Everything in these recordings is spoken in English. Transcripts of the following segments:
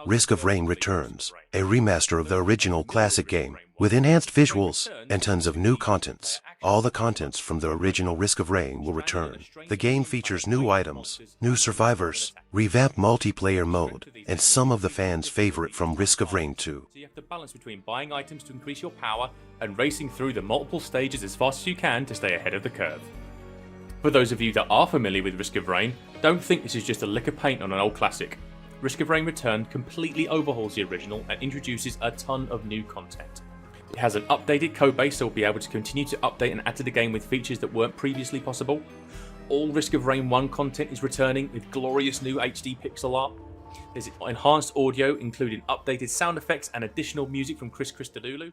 Risk of Rain returns, a remaster of the original classic game, with enhanced visuals and tons of new contents. All the contents from the original Risk of Rain will return. The game features new items, new survivors, revamped multiplayer mode, and some of the fans' favorite from Risk of Rain 2. So you have to balance between buying items to increase your power and racing through the multiple stages as fast as you can to stay ahead of the curve. For those of you that are familiar with Risk of Rain, don't think this is just a lick of paint on an old classic. Risk of Rain Return completely overhauls the original and introduces a ton of new content. It has an updated codebase, so we'll be able to continue to update and add to the game with features that weren't previously possible. All Risk of Rain 1 content is returning with glorious new HD pixel art. There's enhanced audio, including updated sound effects and additional music from Chris Christodoulou.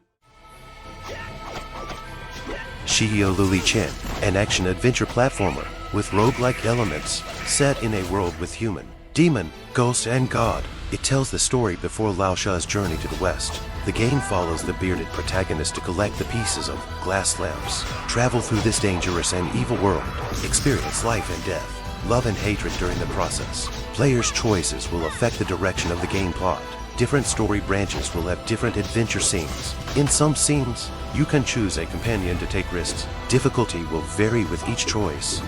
Xiyouliulizhan, an action-adventure platformer with roguelike elements, set in a world with human, demon, ghost, and god. It tells the story before Lao Sha's journey to the west. The game follows the bearded protagonist to collect the pieces of glass lamps, travel through this dangerous and evil world, experience life and death, love and hatred during the process. Players' choices will affect the direction of the game plot. Different story branches will have different adventure scenes. In some scenes, you can choose a companion to take risks. Difficulty will vary with each choice.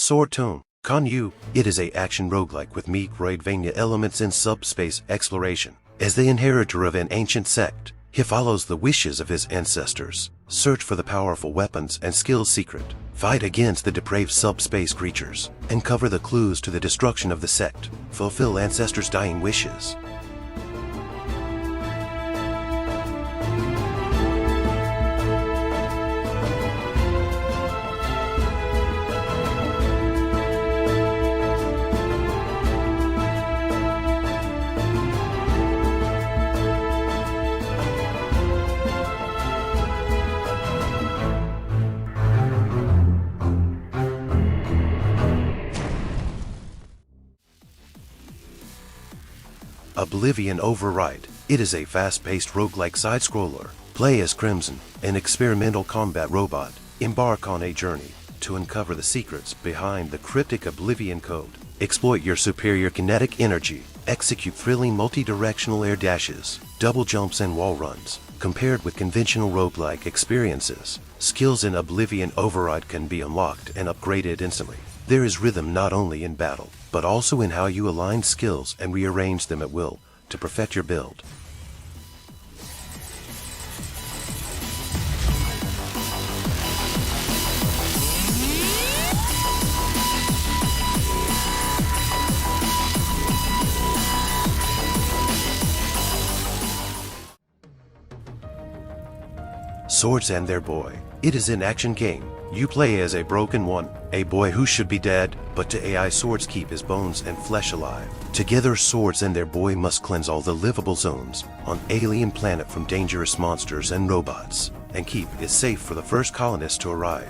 Sword Tone, Kungfu. It is a action roguelike with Metroidvania elements and subspace exploration. As the inheritor of an ancient sect, he follows the wishes of his ancestors, search for the powerful weapons and skills secret, fight against the depraved subspace creatures, uncover the clues to the destruction of the sect, fulfill ancestors' dying wishes. Oblivion Override. It is a fast-paced roguelike side-scroller. Play as Crimson, an experimental combat robot. Embark on a journey to uncover the secrets behind the cryptic Oblivion code. Exploit your superior kinetic energy. Execute thrilling multi-directional air dashes, double jumps and wall runs. Compared with conventional roguelike experiences, skills in Oblivion Override can be unlocked and upgraded instantly. There is rhythm not only in battle, but also in how you align skills and rearrange them at will to perfect your build. Swords and Their Boy. It is an action game. You play as a broken one, a boy who should be dead, but to AI swords keep his bones and flesh alive. Together, Swords and Their Boy must cleanse all the livable zones on alien planet from dangerous monsters and robots, and keep it safe for the first colonists to arrive.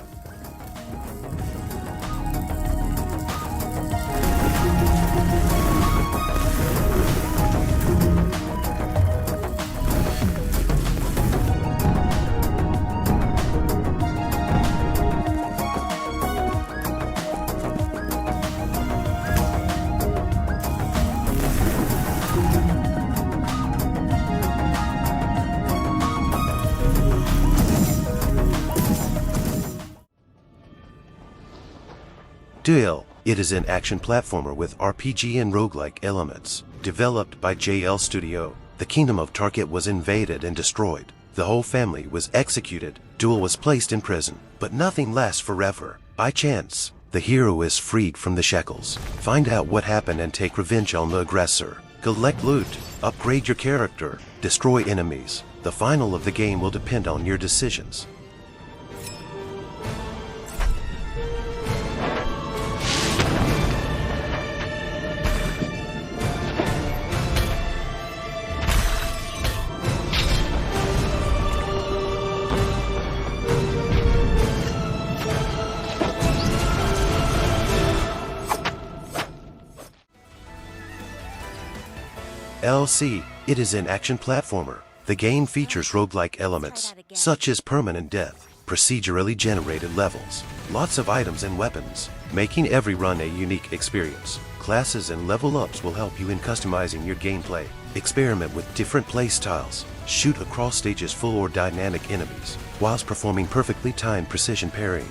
Duil. It is an action platformer with RPG and roguelike elements. Developed by JL Studio, the kingdom of Target was invaded and destroyed. The whole family was executed. Duil was placed in prison. But nothing lasts forever. By chance, the hero is freed from the shackles. Find out what happened and take revenge on the aggressor. Collect loot, upgrade your character, destroy enemies. The final of the game will depend on your decisions. Elsie, it is an action platformer. The game features roguelike elements, such as permanent death, procedurally generated levels, lots of items and weapons, making every run a unique experience. Classes and level ups will help you in customizing your gameplay. Experiment with different play styles, shoot across stages full or dynamic enemies, whilst performing perfectly timed precision parrying.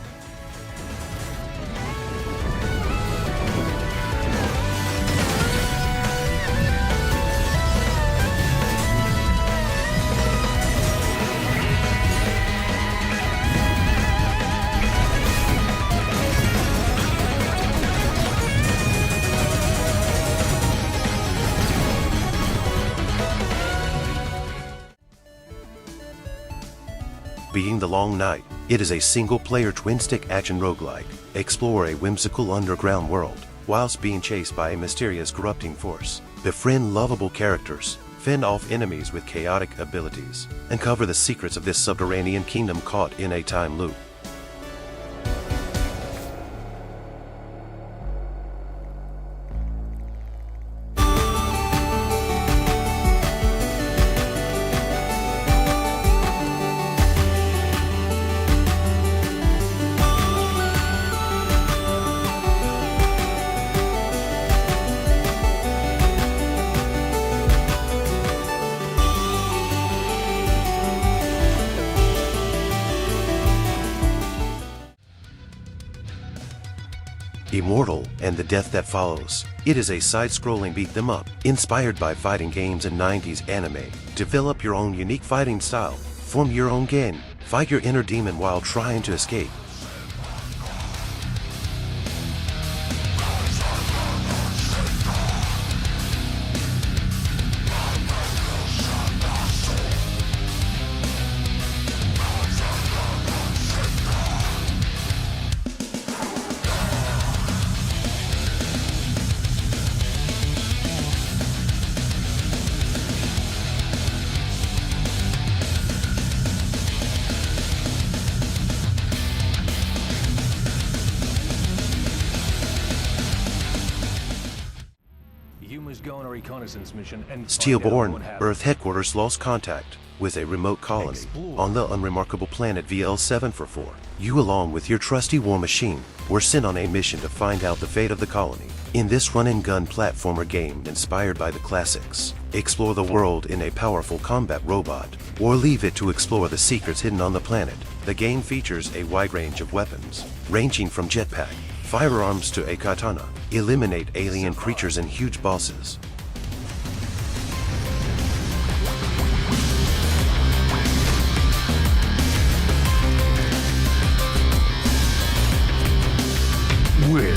Being the Long Night, it is a single-player twin-stick action roguelike. Explore a whimsical underground world, whilst being chased by a mysterious corrupting force. Befriend lovable characters, fend off enemies with chaotic abilities, and cover the secrets of this subterranean kingdom caught in a time loop. Immortal and the Death That Follows. It is a side-scrolling beat-them-up, inspired by fighting games and 90s anime. Develop your own unique fighting style, form your own game, fight your inner demon while trying to escape. Steelborn, Earth headquarters lost contact with a remote colony on the unremarkable planet VL744. You, along with your trusty war machine, were sent on a mission to find out the fate of the colony. In this run-and-gun platformer game inspired by the classics, explore the world in a powerful combat robot, or leave it to explore the secrets hidden on the planet. The game features a wide range of weapons, ranging from jetpack, firearms to a katana. Eliminate alien creatures and huge bosses. Win.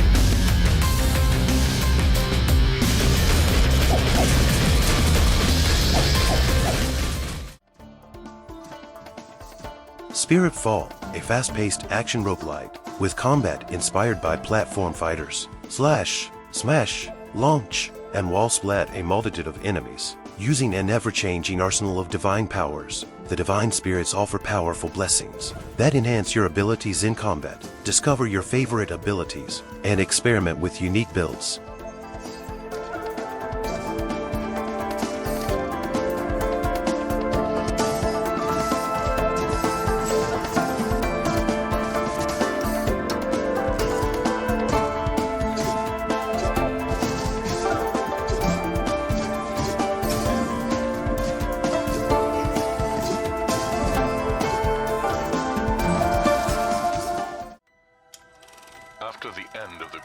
Spiritfall, a fast-paced action roguelike with combat inspired by platform fighters. Slash, smash, launch, and wall splat a multitude of enemies. Using an ever-changing arsenal of divine powers, the divine spirits offer powerful blessings that enhance your abilities in combat. Discover your favorite abilities and experiment with unique builds.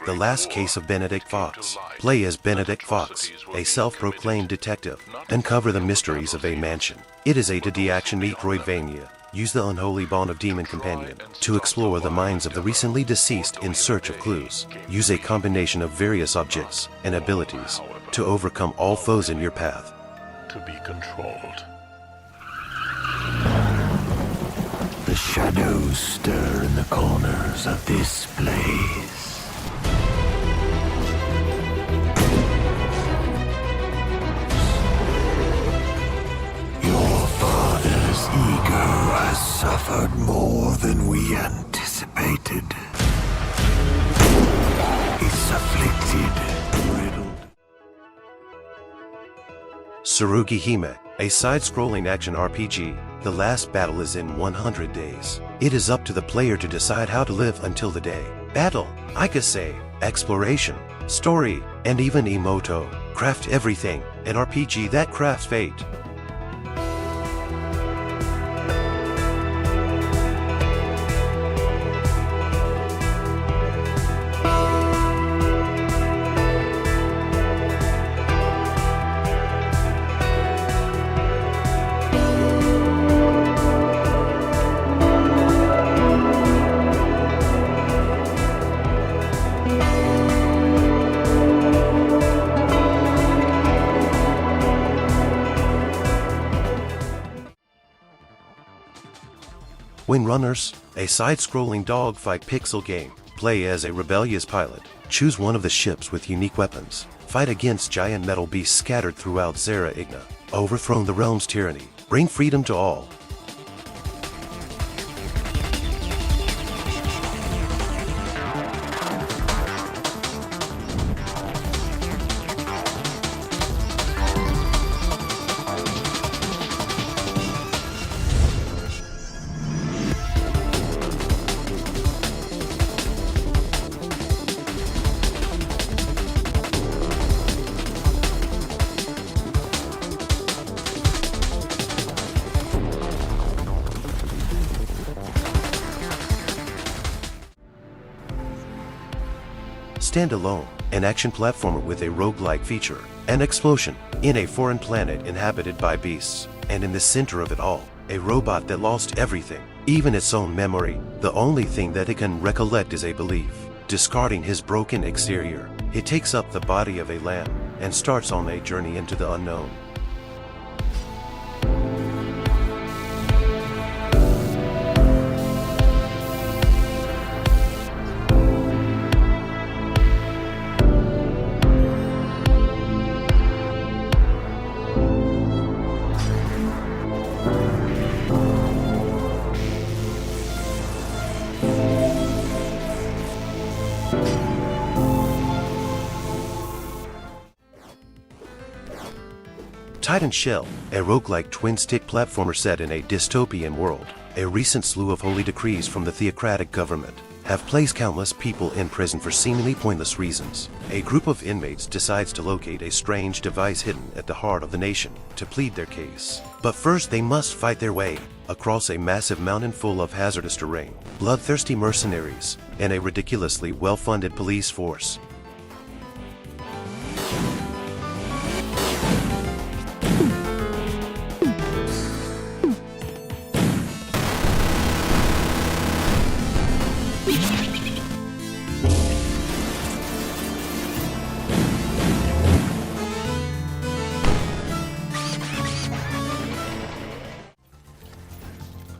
The Last Case of Benedict Fox. Play as Benedict Fox, a self-proclaimed detective, and cover the mysteries of a mansion. It is a 2D action Metroidvania. Use the unholy bond of Demon Companion to explore the minds of the recently deceased in search of clues. Use a combination of various objects and abilities to overcome all foes in your path. To be controlled. The shadows stir in the corners of this place. Your father's ego has suffered more than we anticipated. It's afflicted, riddled. TSURUGIHIME, a side-scrolling action RPG. The last battle is in 100 days. It is up to the player to decide how to live until the day. Battle, Ikase, exploration, story, and even emoto. Craft everything, an RPG that crafts fate. Windrunners, a side-scrolling dogfight pixel game. Play as a rebellious pilot. Choose one of the ships with unique weapons. Fight against giant metal beasts scattered throughout Zera Igna. Overthrow the realm's tyranny. Bring freedom to all. Stand Alone, an action platformer with a roguelike feature. An explosion in a foreign planet inhabited by beasts, and in the center of it all, a robot that lost everything, even its own memory. The only thing that it can recollect is a belief. Discarding his broken exterior, it takes up the body of a lamb and starts on a journey into the unknown. Titan Shell, a roguelike twin-stick platformer set in a dystopian world. A recent slew of holy decrees from the theocratic government have placed countless people in prison for seemingly pointless reasons. A group of inmates decides to locate a strange device hidden at the heart of the nation to plead their case. But first they must fight their way across a massive mountain full of hazardous terrain, bloodthirsty mercenaries, and a ridiculously well-funded police force.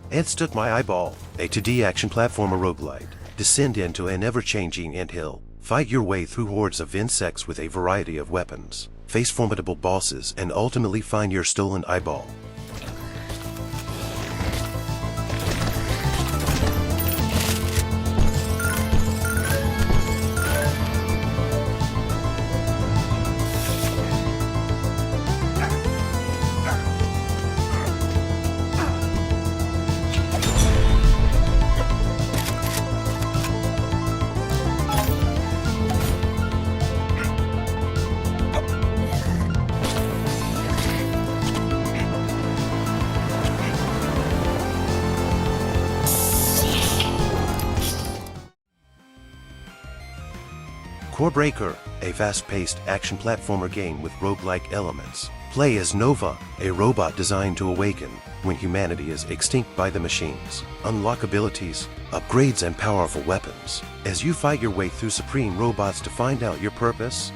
It Stuck My Eyeball, a 2D action platformer roguelite. Descend into an ever-changing anthill. Fight your way through hordes of insects with a variety of weapons. Face formidable bosses and ultimately find your stolen eyeball. Corebreaker, a fast-paced action platformer game with roguelike elements. Play as Nova, a robot designed to awaken when humanity is extinct by the machines. Unlock abilities, upgrades, and powerful weapons. As you fight your way through supreme robots to find out your purpose,